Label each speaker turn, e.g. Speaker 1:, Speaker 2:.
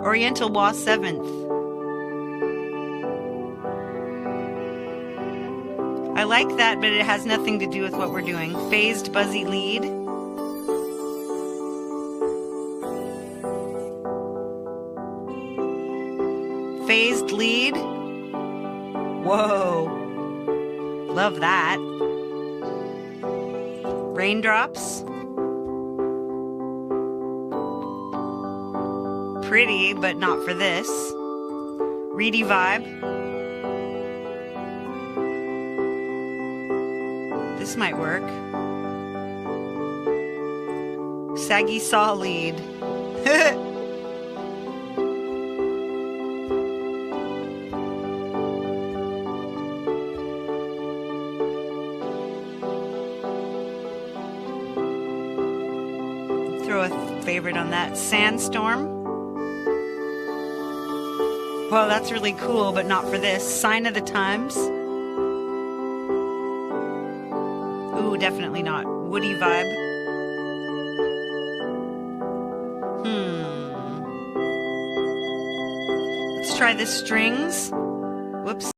Speaker 1: Oriental Wah 7th. I like that, but it has nothing to do with what we're doing. Phased Buzzy Lead. Phased Lead. Whoa. Love that. Raindrops. Pretty, but not for this. Reedy Vibe. This might work. Saggy Saw Lead. Throw a favorite on that. Sandstorm. Well, that's really cool, but not for this. Sign of the Times. Ooh, definitely not. Woody Vibe. Let's try the Strings.